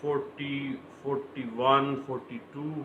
40, 41, 42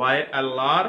YLR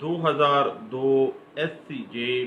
2002 SCJ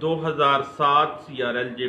2007 CRLJ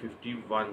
51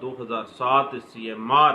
2007 SCMR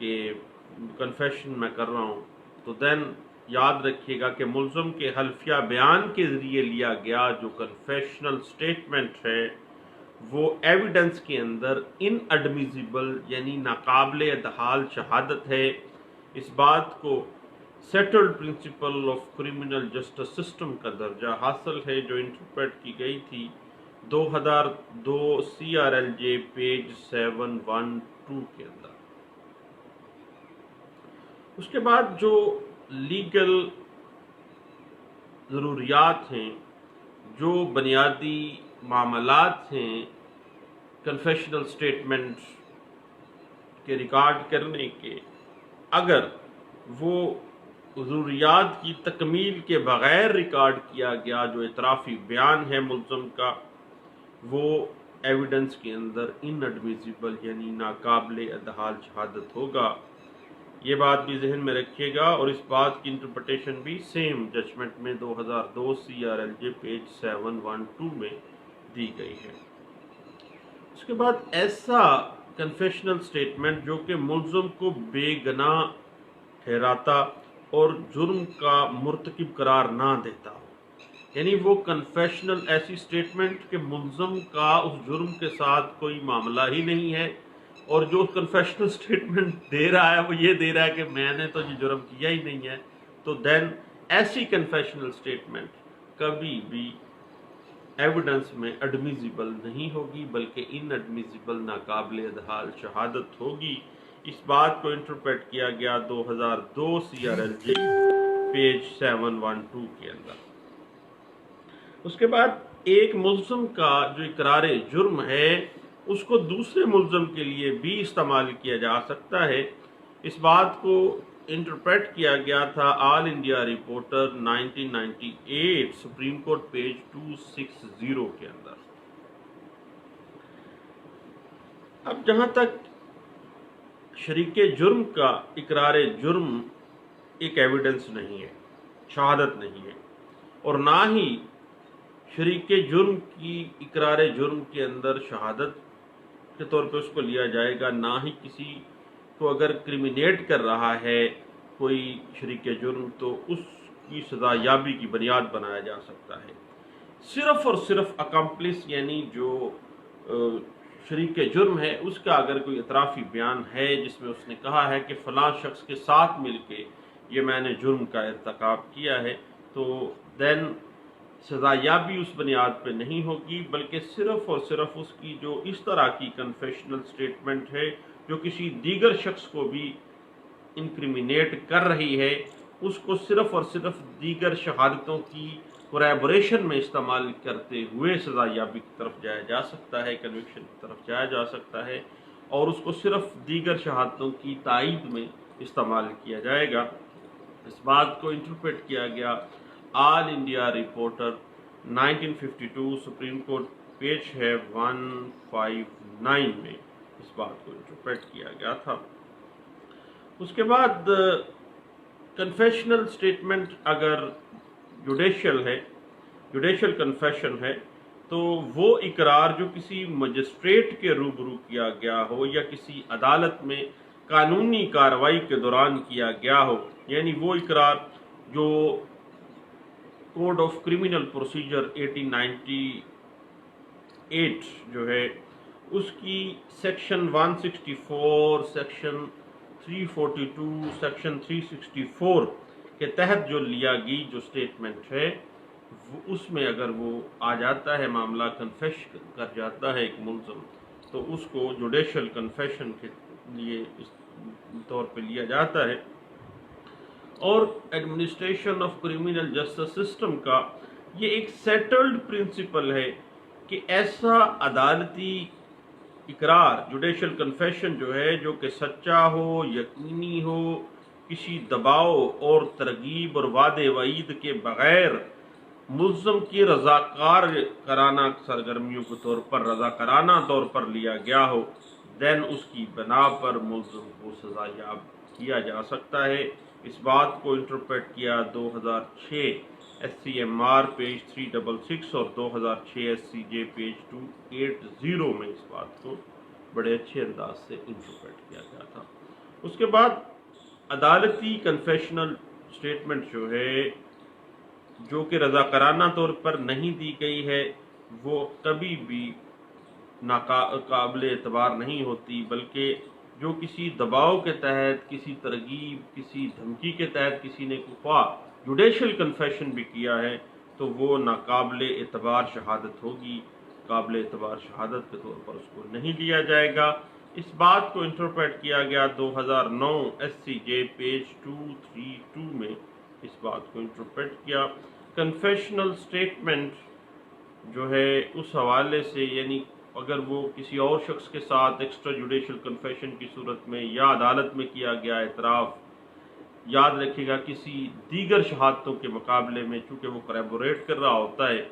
کہ confession میں کر رہا ہوں، تو دین یاد رکھیے گا کہ ملزم کے حلفیہ بیان کے ذریعے لیا گیا جو کنفیشنل سٹیٹمنٹ ہے وہ ایویڈنس کے اندر ان ایڈمیزیبل یعنی ناقابل ادحال شہادت ہے۔ اس بات کو settled principle of criminal justice system کا درجہ حاصل ہے جو انٹرپریٹ کی گئی تھی 2002 CRLJ پیج 712 کے اندر۔ اس کے بعد جو لیگل ضروریات ہیں، جو بنیادی معاملات ہیں کنفیشنل سٹیٹمنٹ کے ریکارڈ کرنے کے، اگر وہ ضروریات کی تکمیل کے بغیر ریکارڈ کیا گیا جو اعترافی بیان ہے ملزم کا، وہ ایویڈنس کے اندر ان ایڈمیزیبل یعنی ناقابل ادحال شہادت ہوگا۔ یہ بات بھی ذہن میں رکھیے گا، اور اس بات کی انٹرپریٹیشن بھی سیم ججمنٹ میں 2002 CRLJ پیج 712 میں دی گئی ہے۔ اس کے بعد ایسا کنفیشنل سٹیٹمنٹ جو کہ ملزم کو بے گناہ ٹھہراتا اور جرم کا مرتکب قرار نہ دیتا ہو، یعنی وہ کنفیشنل ایسی سٹیٹمنٹ کہ ملزم کا اس جرم کے ساتھ کوئی معاملہ ہی نہیں ہے، اور جو کنفیشنل سٹیٹمنٹ دے رہا ہے وہ یہ دے رہا ہے کہ میں نے تو یہ جرم کیا ہی نہیں ہے، تو دین ایسی کنفیشنل سٹیٹمنٹ کبھی بھی ایویڈنس میں ایڈمیزیبل نہیں ہوگی بلکہ ان ایڈمیزیبل ناقابل ادحال شہادت ہوگی۔ اس بات کو انٹرپریٹ کیا گیا 2002 CRLJ پیج 712 کے اندر۔ اس کے بعد ایک ملزم کا جو اقرار جرم ہے اس کو دوسرے ملزم کے لیے بھی استعمال کیا جا سکتا ہے۔ اس بات کو انٹرپریٹ کیا گیا تھا All India Reporter 1998 Supreme Court page 260 کے اندر۔ اب جہاں تک شریک جرم کا اقرار جرم ایک ایویڈنس نہیں ہے، شہادت نہیں ہے، اور نہ ہی شریک جرم کی اقرار جرم کے اندر شہادت کے طور پہ اس کو لیا جائے گا، نہ ہی کسی کو اگر کرمینیٹ کر رہا ہے کوئی شریک جرم تو اس کی سزا یابی کی بنیاد بنایا جا سکتا ہے۔ صرف اور صرف اکمپلس یعنی جو شریک جرم ہے اس کا اگر کوئی اعترافی بیان ہے جس میں اس نے کہا ہے کہ فلاں شخص کے ساتھ مل کے یہ میں نے جرم کا ارتکاب کیا ہے، تو دین سزا یابی اس بنیاد پہ نہیں ہوگی بلکہ صرف اور صرف اس کی جو اس طرح کی کنفیشنل سٹیٹمنٹ ہے جو کسی دیگر شخص کو بھی انکریمینیٹ کر رہی ہے، اس کو صرف اور صرف دیگر شہادتوں کی کوریبوریشن میں استعمال کرتے ہوئے سزا یابی کی طرف جایا جا سکتا ہے، کنوکشن کی طرف جایا جا سکتا ہے، اور اس کو صرف دیگر شہادتوں کی تائید میں استعمال کیا جائے گا۔ اس بات کو انٹرپریٹ کیا گیا All India Reporter 1952 Supreme Court page ہے 159 میں اس بات کو انٹرپریٹ کیا گیا تھا۔ اس کے بعد کنفیشنل سٹیٹمنٹ اگر جوڈیشل کنفیشن ہے تو وہ اقرار جو کسی مجسٹریٹ کے روبرو کیا گیا ہو یا کسی عدالت میں قانونی کارروائی کے دوران کیا گیا ہو، یعنی وہ اقرار جو کوڈ آف کرمنل پروسیجر 1898 جو ہے اس کی سیکشن 164 سیکشن 342 سیکشن 364 کے تحت جو لیا گئی جو سٹیٹمنٹ ہے اس میں اگر وہ آ جاتا ہے، معاملہ کنفیش کر جاتا ہے ایک ملزم، تو اس کو جوڈیشل کنفیشن کے لیے اس طور پہ لیا جاتا ہے۔ اور administration of criminal justice system کا یہ ایک سیٹلڈ پرنسپل ہے کہ ایسا عدالتی اقرار جوڈیشل کنفیشن جو ہے جو کہ سچا ہو، یقینی ہو، کسی دباؤ اور ترغیب اور وعدے وعید کے بغیر ملزم کی رضاکارانہ سرگرمیوں کے طور پر رضاکارانہ طور پر لیا گیا ہو، دین اس کی بنا پر ملزم کو سزا یاب کیا جا سکتا ہے۔ اس بات کو انٹرپریٹ کیا 2006 SCMR پیج 366 اور 2006 SCJ پیج 280 میں اس بات کو بڑے اچھے انداز سے انٹرپریٹ کیا گیا تھا۔ اس کے بعد عدالتی کنفیشنل سٹیٹمنٹ جو ہے، جو کہ رضاکارانہ طور پر نہیں دی گئی ہے، وہ کبھی بھی ناقابل اعتبار نہیں ہوتی، بلکہ جو کسی دباؤ کے تحت، کسی ترغیب، کسی دھمکی کے تحت کسی نے خواہ جوڈیشل کنفیشن بھی کیا ہے تو وہ ناقابل اعتبار شہادت ہوگی، قابل اعتبار شہادت کے طور پر اس کو نہیں لیا جائے گا۔ اس بات کو انٹرپریٹ کیا گیا 2009 SCJ پیج 232 میں، اس بات کو انٹرپریٹ کیا۔ کنفیشنل سٹیٹمنٹ جو ہے اس حوالے سے، یعنی اگر وہ کسی اور شخص کے ساتھ ایکسٹرا جوڈیشل کنفیشن کی صورت میں یا عدالت میں کیا گیا اعتراف، یاد رکھے گا کسی دیگر شہادتوں کے مقابلے میں، چونکہ وہ کریبوریٹ کر رہا ہوتا ہے،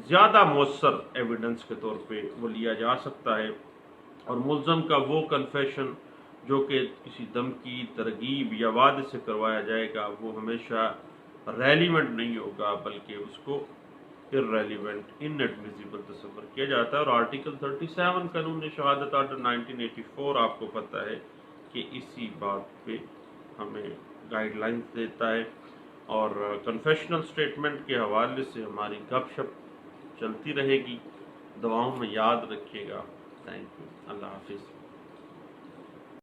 زیادہ مؤثر ایویڈنس کے طور پہ وہ لیا جا سکتا ہے، اور ملزم کا وہ کنفیشن جو کہ کسی دھمکی، ترغیب یا وعدے سے کروایا جائے گا، وہ ہمیشہ ریلیونٹ نہیں ہوگا، بلکہ اس کو irrelevant inadmissible تصور کیا جاتا ہے۔ اور آرٹیکل 37 قانون شہادت آرڈر 1984 آپ کو پتہ ہے کہ اسی بات پہ ہمیں گائیڈ لائنز دیتا ہے، اور کنفیشنل سٹیٹمنٹ کے حوالے سے ہماری گپ شپ چلتی رہے گی۔ دعاؤں میں یاد رکھیے گا۔ تھینک یو، اللہ حافظ۔